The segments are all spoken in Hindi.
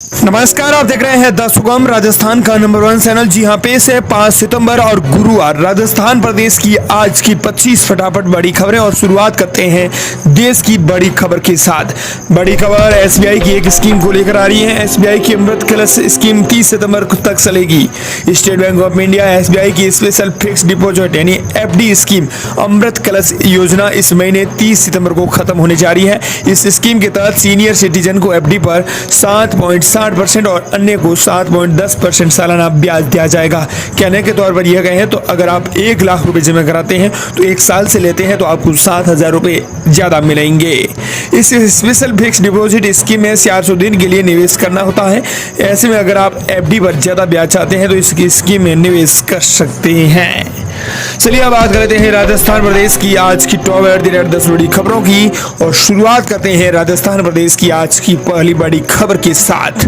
नमस्कार, आप देख रहे हैं द सुगम राजस्थान का नंबर 1 चैनल। जी हां, पेश है 5 सितंबर और गुरुवार राजस्थान प्रदेश की आज की 25 फटाफट बड़ी खबरें। और शुरुआत करते हैं देश की बड़ी खबर के साथ। बड़ी खबर एसबीआई की एक स्कीम को लेकर आ रही है। एसबीआई की अमृत कलश स्कीम 30 सितंबर तक चलेगी। State bank of India SBI की स्पेशल फिक्स डिपॉजिट यानी एफडी स्कीम अमृत कलश योजना इस महीने 30 सितंबर को खत्म होने जा रही है। इस स्कीम के तहत सीनियर सिटीजन को एफडी पर 7.60% और अन्य को 7.10% सालाना ब्याज दिया जाएगा। कहने के तौर पर यह कहें तो अगर आप 1 लाख रुपए जमा कराते हैं तो 1 साल से लेते हैं तो आपको 7,000 रुपए ज्यादा मिलेंगे। इस स्पेशल फिक्स डिपॉजिट स्कीम में 400 दिन के लिए निवेश करना होता है। ऐसे में अगर आप एफडी पर ज्यादा ब्याज चाहते हैं तो इसकी स्कीम में निवेश कर सकते हैं। चलिए अब बात करते हैं राजस्थान प्रदेश की आज की टॉप 10 बड़ी खबरों की। और शुरुआत करते हैं राजस्थान प्रदेश की आज की पहली बड़ी खबर के साथ।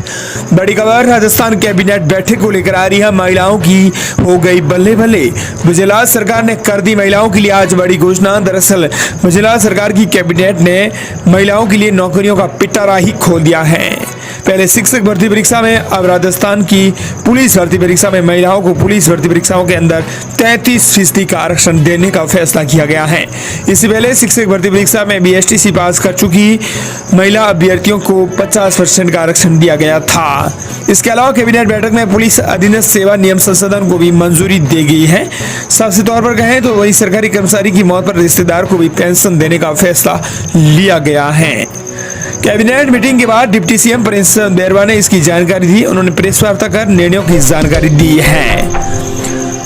बड़ी खबर राजस्थान कैबिनेट बैठक को लेकर आ रही है। महिलाओं की हो गई बल्ले बल्ले। गुजरात सरकार ने कर दी महिलाओं के लिए आज बड़ी घोषणा। दरअसल गुजरात सरकार की कैबिनेट ने महिलाओं के लिए नौकरियों का पिटारा ही खोल दिया है। पहले शिक्षक भर्ती परीक्षा में, अब राजस्थान की पुलिस भर्ती परीक्षा में महिलाओं को पुलिस भर्ती परीक्षाओं के अंदर 33% का आरक्षण देने का फैसला किया गया है। इससे पहले शिक्षक भर्ती परीक्षा में बीएसटीसी पास कर चुकी महिला अभ्यर्थियों को 50% का आरक्षण दिया गया था। इसके अलावा कैबिनेट बैठक में पुलिस अधीनस्थ सेवा नियम संशोधन को भी मंजूरी दी गई है। सबसे तौर पर कहें तो वही सरकारी कर्मचारी की मौत पर रिश्तेदार को भी पेंशन देने का फैसला लिया गया है। कैबिनेट मीटिंग के बाद डिप्टी सीएम प्रिंस बेरवा ने इसकी जानकारी दी। उन्होंने प्रेस वार्ता कर निर्णयों की जानकारी दी है।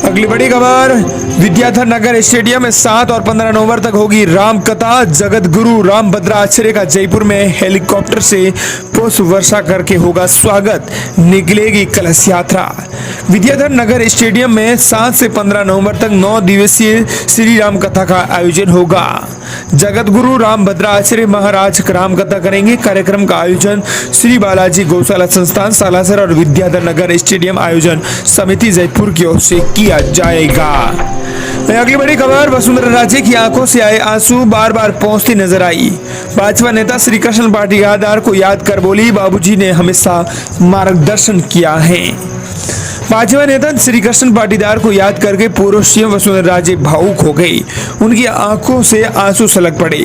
अगली बड़ी खबर, विद्याधर नगर स्टेडियम में 7 और 15 नवंबर तक होगी राम कथा। जगत गुरु रामभद्राचार्य का जयपुर में हेलीकॉप्टर से पुष्प वर्षा करके होगा स्वागत। निकलेगी कलश यात्रा। विद्याधर नगर स्टेडियम में 7 से 15 नवंबर तक 9 दिवसीय श्री राम कथा का आयोजन होगा। जगत गुरु रामभद्राचार्य महाराज राम कथा करेंगे। कार्यक्रम का आयोजन श्री बालाजी गौशाला संस्थान सालासर और विद्याधर नगर स्टेडियम आयोजन समिति जयपुर की ओर से किया जाएगा। अगली बड़ी खबर, वसुंधरा राजे की आंखों से आए आंसू बार बार पहुंचती नजर आई। भाजपा नेता श्री कृष्ण पाटीदार को याद कर बोली, बाबूजी ने हमेशा मार्गदर्शन किया है। भाजपा नेता श्री कृष्ण पाटीदार को याद करके पूर्व सीएम वसुंधरा राजे भावुक हो गई। उनकी आंखों से आंसू छलक पड़े।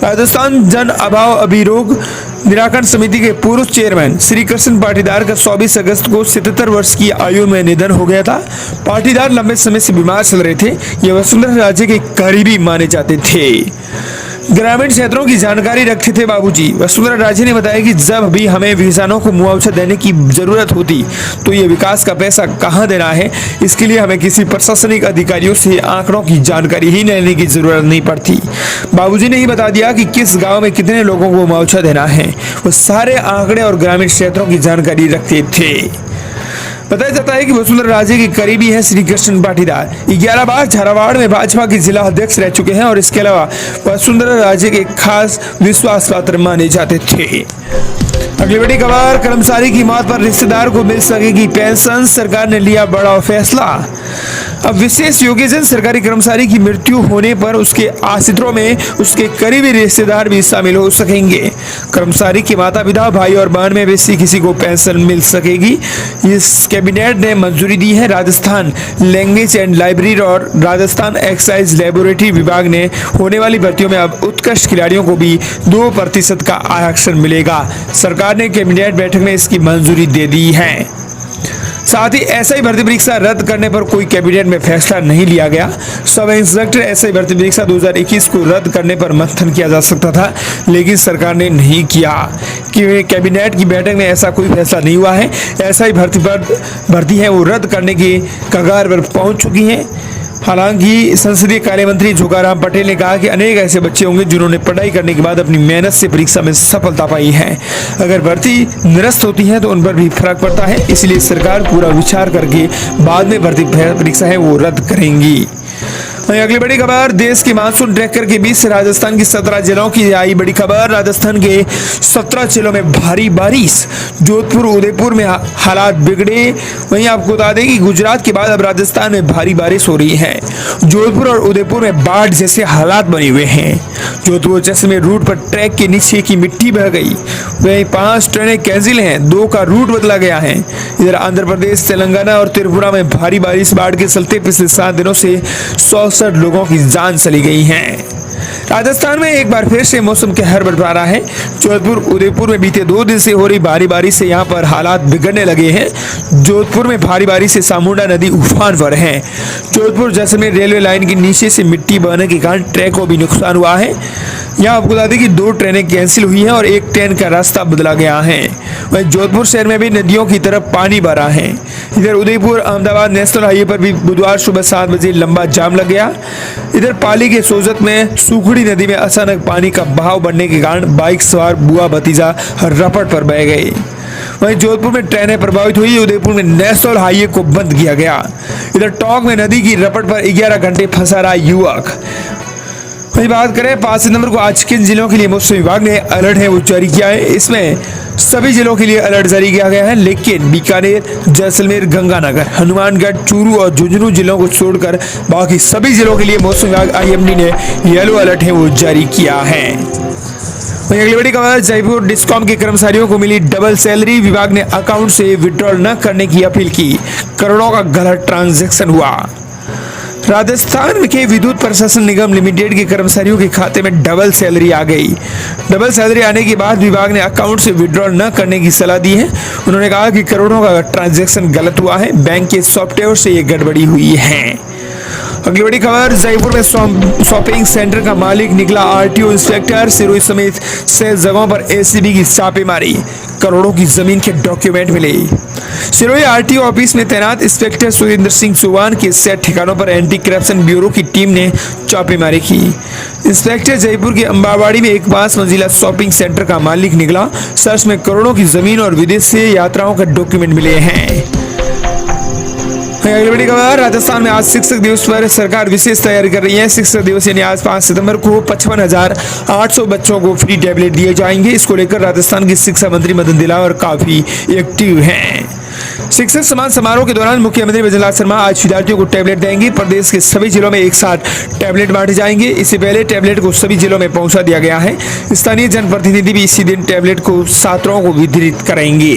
राजस्थान जन अभाव अभियोग निराकरण समिति के पूर्व चेयरमैन श्री कृष्ण पाटीदार का 24 अगस्त को 77 वर्ष की आयु में निधन हो गया था। पाटीदार लंबे समय से बीमार चल रहे थे। ये वसुंधरा राजे के करीबी माने जाते थे। ग्रामीण क्षेत्रों की जानकारी रखते थे बाबूजी। वसुंधरा राजे ने बताया कि जब भी हमें किसानों को मुआवजा देने की जरूरत होती तो ये विकास का पैसा कहाँ देना है, इसके लिए हमें किसी प्रशासनिक अधिकारियों से आंकड़ों की जानकारी ही लेने की जरूरत नहीं पड़ती। बाबूजी ने ही बता दिया कि किस गांव में कितने लोगों को मुआवजा देना है। वो सारे आंकड़े और ग्रामीण क्षेत्रों की जानकारी रखते थे। बताया जाता है कि वसुंधरा राजे के करीबी हैं श्री कृष्ण पाटीदार। 11 बार झालावाड़ में भाजपा के जिला अध्यक्ष रह चुके हैं और इसके अलावा वसुंधरा राजे के खास विश्वास पात्र माने जाते थे। अगली बड़ी खबर, कर्मचारी की मौत पर रिश्तेदार को मिल सकेगी पेंशन। सरकार ने लिया बड़ा फैसला। अब विशेष योग्यजन सरकारी कर्मचारी की मृत्यु होने पर उसके आश्रितों में उसके करीबी रिश्तेदार भी शामिल हो सकेंगे। कर्मचारी के माता पिता, भाई और बहन में से किसी को पेंशन मिल सकेगी। इस कैबिनेट ने मंजूरी दी है। राजस्थान लैंग्वेज एंड लाइब्रेरी और राजस्थान एक्साइज लेबोरेटरी विभाग ने होने वाली भर्तियों में अब उत्कृष्ट खिलाड़ियों को भी 2% का आरक्षण मिलेगा। सरकार ने कैबिनेट बैठक में इसकी मंजूरी दे दी है। साथ ही एसआई भर्ती परीक्षा रद्द करने पर कोई कैबिनेट में फैसला नहीं लिया गया। सब इंस्पेक्टर एसआई भर्ती परीक्षा 2021 को रद्द करने पर मंथन किया जा सकता था, लेकिन सरकार ने नहीं किया कि कैबिनेट की बैठक में ऐसा कोई फैसला नहीं हुआ है। एसआई भर्ती है वो रद्द करने की कगार पर पहुंच चुकी है। हालांकि संसदीय कार्य मंत्री जोगाराम पटेल ने कहा कि अनेक ऐसे बच्चे होंगे जिन्होंने पढ़ाई करने के बाद अपनी मेहनत से परीक्षा में सफलता पाई है। अगर भर्ती निरस्त होती है तो उन पर भी फर्क पड़ता है, इसलिए सरकार पूरा विचार करके बाद में भर्ती परीक्षा है वो रद्द करेंगी। वहीं अगली बड़ी खबर, देश के मानसून ट्रैकर के बीच से राजस्थान की 17 जिलों की आई बड़ी खबर। राजस्थान के 17 जिलों में भारी बारिश, जोधपुर उदयपुर में हालात बिगड़े। वहीं आपको बता दें कि गुजरात के बाद अब राजस्थान में भारी बारिश हो रही है। जोधपुर और उदयपुर में बाढ़ जैसे हालात बने हुए हैं। जोधपुर जैसलमेर रूट पर ट्रैक के नीचे की मिट्टी बह गई। वहीं 5 ट्रेनें कैंसिल हैं, 2 का रूट बदला गया है। इधर आंध्र प्रदेश, तेलंगाना और त्रिपुरा में भारी बारिश, बाढ़ के चलते पिछले 7 दिनों से 67 लोगों की जान चली गई है। राजस्थान में एक बार फिर से मौसम कहर बरपा रहा है। जोधपुर उदयपुर में बीते 2 दिन से हो रही भारी बारिश से यहां पर हालात बिगड़ने लगे हैं। जोधपुर में भारी बारिश से सामुंडा नदी उफान पर है। जोधपुर जैसलमेर रेलवे लाइन के नीचे से मिट्टी बहने के कारण ट्रैक को भी नुकसान हुआ है। यहाँ आपको बता दें कि 2 ट्रेनें कैंसिल हुई हैं और 1 ट्रेन का रास्ता बदला गया है। वहीं जोधपुर शहर में भी नदियों की तरफ पानी भरा है। इधर उदयपुर अहमदाबाद नेशनल हाईवे पर भी बुधवार सुबह 7 बजे लंबा जाम लग गया। इधर पाली के सोजत में सूखड़ी नदी में अचानक पानी का बहाव बढ़ने के कारण बाइक सवार बुआ भतीजा रपट पर बह गए। वहीं जोधपुर में ट्रेनें प्रभावित हुई। उदयपुर में नेशनल हाईवे को बंद किया गया। इधर टोंक में नदी की रपट पर 11 घंटे फंसा रहा युवक। वही बात करें 5 सितंबर को आज किन जिलों के लिए मौसम विभाग ने अलर्ट है वो जारी किया है। इसमें सभी जिलों के लिए अलर्ट जारी किया गया है, लेकिन बीकानेर, जैसलमेर, गंगानगर, हनुमानगढ़, चूरू और झुंझुनू जिलों को छोड़कर बाकी सभी जिलों के लिए मौसम विभाग IMD ने येलो अलर्ट है वो जारी किया है। वहीं अगली बड़ी खबर, जयपुर डिस्कॉम के कर्मचारियों को मिली डबल सैलरी। विभाग ने अकाउंट से विड्रॉल न करने की अपील की। करोड़ों का गलत ट्रांजैक्शन हुआ। राजस्थान के विद्युत प्रशासन निगम लिमिटेड के कर्मचारियों के खाते में डबल सैलरी आ गई। डबल सैलरी आने के बाद विभाग ने अकाउंट से विड्रॉल न करने की सलाह दी है। उन्होंने कहा कि करोड़ों का ट्रांजैक्शन गलत हुआ है, बैंक के सॉफ्टवेयर से ये गड़बड़ी हुई है। अगली बड़ी खबर, जयपुर में शॉपिंग सेंटर का मालिक निकला RTO इंस्पेक्टर। सिरोही समेत 6 जगहों पर ACB की छापेमारी, करोड़ों की जमीन के डॉक्यूमेंट मिले। सिरोही RTO ऑफिस में तैनात इंस्पेक्टर सुरेंद्र सिंह चौहान के 7 ठिकानों पर एंटी करप्शन ब्यूरो की टीम ने छापेमारी की। इंस्पेक्टर जयपुर के अंबावाड़ी में एक 5 मंजिला शॉपिंग सेंटर का मालिक निकला। सर्च में करोड़ों की जमीन और विदेश से यात्राओं के डॉक्यूमेंट मिले हैं। अगली बड़ी खबर, राजस्थान में आज शिक्षक दिवस पर सरकार विशेष तैयारी कर रही है। शिक्षक दिवस यानी आज 5 सितंबर को 55,800 बच्चों को फ्री टैबलेट दिए जाएंगे। इसको लेकर राजस्थान के शिक्षा मंत्री मदन दिलावर काफी एक्टिव हैं। शिक्षक सम्मान समारोह के दौरान मुख्यमंत्री भजनलाल शर्मा आज विद्यार्थियों को टैबलेट देंगे। प्रदेश के सभी जिलों में एक साथ टैबलेट बांटे जाएंगे। इससे पहले टैबलेट को सभी जिलों में पहुंचा दिया गया है। स्थानीय जनप्रतिनिधि भी इसी दिन टैबलेट को छात्रों को वितरित करेंगे।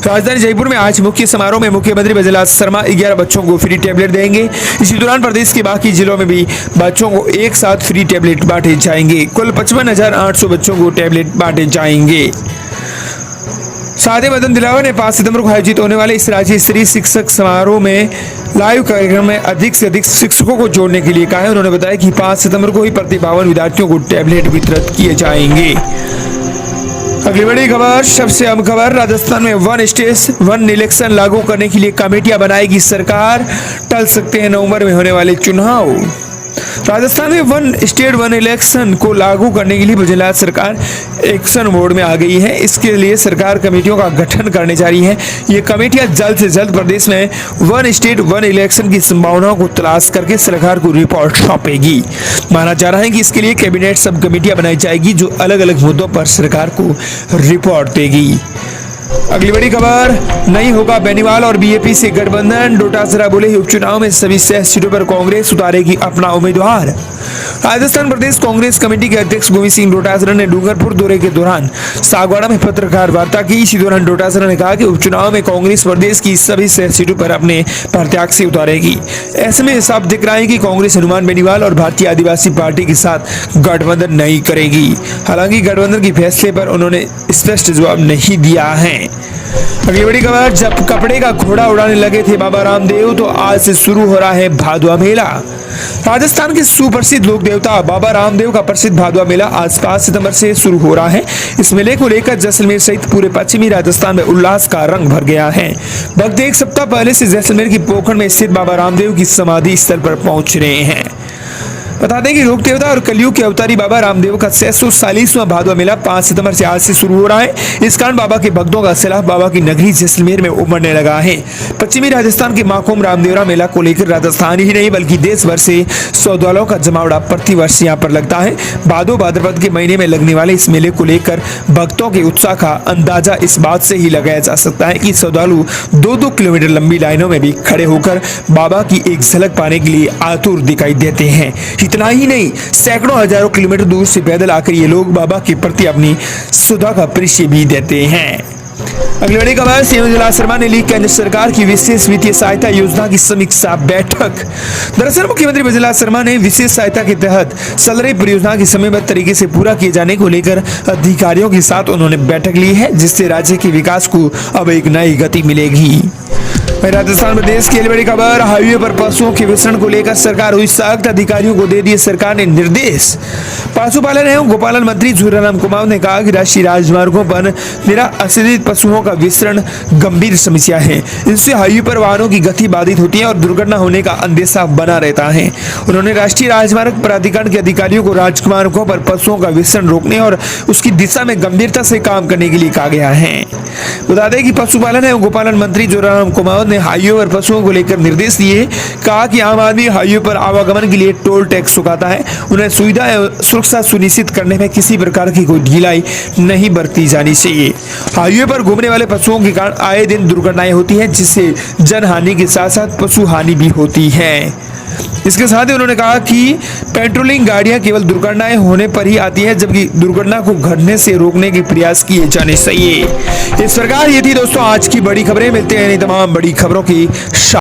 राजधानी जयपुर में आज मुख्य समारोह में मुख्यमंत्री भजनलाल शर्मा 11 बच्चों को फ्री टैबलेट देंगे। इसी दौरान प्रदेश के बाकी जिलों में भी बच्चों को एक साथ फ्री टैबलेट बांटे जाएंगे। कुल 55,800 बच्चों को टैबलेट बांटे जाएंगे। साथ ही मदन दिलावर ने 5 सितंबर को आयोजित होने वाले इस राज्य स्तरीय शिक्षक समारोह में लाइव कार्यक्रम में अधिक से अधिक शिक्षकों को जोड़ने के लिए कहा है। उन्होंने बताया कि 5 सितंबर को ही प्रतिभावान विद्यार्थियों को टैबलेट वितरित किए जाएंगे। अगली बड़ी खबर, सबसे अहम खबर, राजस्थान में 1 स्टेट 1 इलेक्शन लागू करने के लिए कमेटियां बनाएगी सरकार। टल सकते हैं नवंबर में होने वाले चुनाव। राजस्थान में 1 स्टेट 1 इलेक्शन को लागू करने के लिए भजनलाल सरकार एक्शन मोड में आ गई है। इसके लिए सरकार कमेटियों का गठन करने जा रही है। ये कमेटियां जल्द से जल्द प्रदेश में 1 स्टेट 1 इलेक्शन की संभावनाओं को तलाश करके सरकार को रिपोर्ट सौंपेगी। माना जा रहा है कि इसके लिए कैबिनेट सब कमेटियां बनाई जाएगी जो अलग अलग मुद्दों पर सरकार को रिपोर्ट देगी। अगली बड़ी खबर, नहीं होगा बेनीवाल और BJP से गठबंधन। डोटासरा बोले उपचुनाव में सभी 6 सीटों पर कांग्रेस उतारेगी अपना उम्मीदवार। राजस्थान प्रदेश कांग्रेस कमेटी के अध्यक्ष गोविंद सिंह डोटासरा ने डूंगरपुर दौरे के दौरान सागवाड़ा में पत्रकार वार्ता की। इसी दौरान डोटासरा ने कहा कि उपचुनाव में कांग्रेस प्रदेश की सभी 6 सीटों पर अपने प्रत्याशी उतारेगी। ऐसे में साफ दिख रहा है कि कांग्रेस हनुमान बेनीवाल और भारतीय आदिवासी पार्टी के साथ गठबंधन नहीं करेगी। हालांकि गठबंधन के फैसले पर उन्होंने स्पष्ट जवाब नहीं दिया है। अगली बड़ी खबर, जब कपड़े का घोड़ा उड़ाने लगे थे बाबा रामदेव, तो आज से शुरू हो रहा है भादुआ मेला। राजस्थान के सुप्रसिद्ध लोक देवता बाबा रामदेव का प्रसिद्ध भादुआ मेला आज 5 सितंबर से शुरू हो रहा है। इस मेले को लेकर जैसलमेर सहित पूरे पश्चिमी राजस्थान में उल्लास का रंग भर गया है। भक्त 1 सप्ताह पहले से जैसलमेर की पोखर में स्थित बाबा रामदेव की समाधि स्थल पर पहुंच रहे हैं। बता दें कि लोक देवता और कलयुग के अवतारी बाबा रामदेव का 640वां भादवा मेला 5 सितंबर से आज से शुरू हो रहा है। इस कारण बाबा के भक्तों का सैलाब बाबा की नगरी जैसलमेर में उमड़ने लगा है। पश्चिमी राजस्थान के माखोम रामदेवरा मेला को लेकर राजस्थान ही नहीं बल्कि देश भर से श्रद्धालुओं का जमावड़ा प्रतिवर्ष यहाँ पर लगता है। भादो भाद्रपद के महीने में लगने वाले इस मेले को लेकर भक्तों के उत्साह का अंदाजा इस बात से ही लगाया जा सकता है कि श्रद्धालु 2-2 किलोमीटर लंबी लाइनों में भी खड़े होकर बाबा की एक झलक पाने के लिए आतुर दिखाई देते हैं। इतना ही नहीं, सैकड़ों हजारों किलोमीटर दूर से पैदल आकर ये लोग बाबा के प्रति अपनी श्रद्धा का परिचय भी देते हैं। अगली बड़ी खबर, सीएम विजय शर्मा ने ली केंद्र सरकार की विशेष वित्तीय सहायता योजना की समीक्षा बैठक। दरअसल मुख्यमंत्री विजय शर्मा ने विशेष सहायता के तहत चल रही परियोजना की समयबद्ध तरीके से पूरा किए जाने को लेकर अधिकारियों के साथ उन्होंने बैठक ली है, जिससे राज्य के विकास को अब एक नई गति मिलेगी। राजस्थान प्रदेश की बड़ी खबर, हाईवे पर पशुओं के विचरण को लेकर सरकार हुई सख्त, अधिकारियों को दे दिए सरकार ने निर्देश। पशुपालन एवं गोपालन मंत्री झूराराम कुमार ने कहा कि राष्ट्रीय राजमार्गों पर निराश्रित पशुओं का विचरण गंभीर समस्या है। इनसे हाईवे पर वाहनों की गति बाधित होती है और दुर्घटना होने का अंदेशा बना रहता है। उन्होंने राष्ट्रीय राजमार्ग प्राधिकरण के अधिकारियों को राजमार्गों पर पशुओं का विचरण रोकने और उसकी दिशा में गंभीरता से काम करने के लिए कहा गया है। बता दें कि पशुपालन एवं गोपालन मंत्री झूराराम कुमार ने हाईवे पर पशुओं को लेकर निर्देश दिए। कहा कि आम आदमी हाईवे पर आवागमन के लिए टोल टैक्स चुकाता है, उन्हें सुविधा एवं सुरक्षा सुनिश्चित करने में किसी प्रकार की कोई ढिलाई नहीं बरती जानी चाहिए। हाईवे पर घूमने वाले पशुओं के कारण आए दिन दुर्घटनाएं होती हैं, जिससे जनहानि के साथ साथ पशु हानि भी होती है। इसके साथ ही उन्होंने कहा कि पेट्रोलिंग गाड़ियां केवल दुर्घटनाएं होने पर ही आती है, जबकि दुर्घटना को घटने से रोकने के प्रयास किए जाने चाहिए। इस प्रकार ये थी दोस्तों आज की बड़ी खबरें। मिलते हैं तमाम बड़ी खबरों की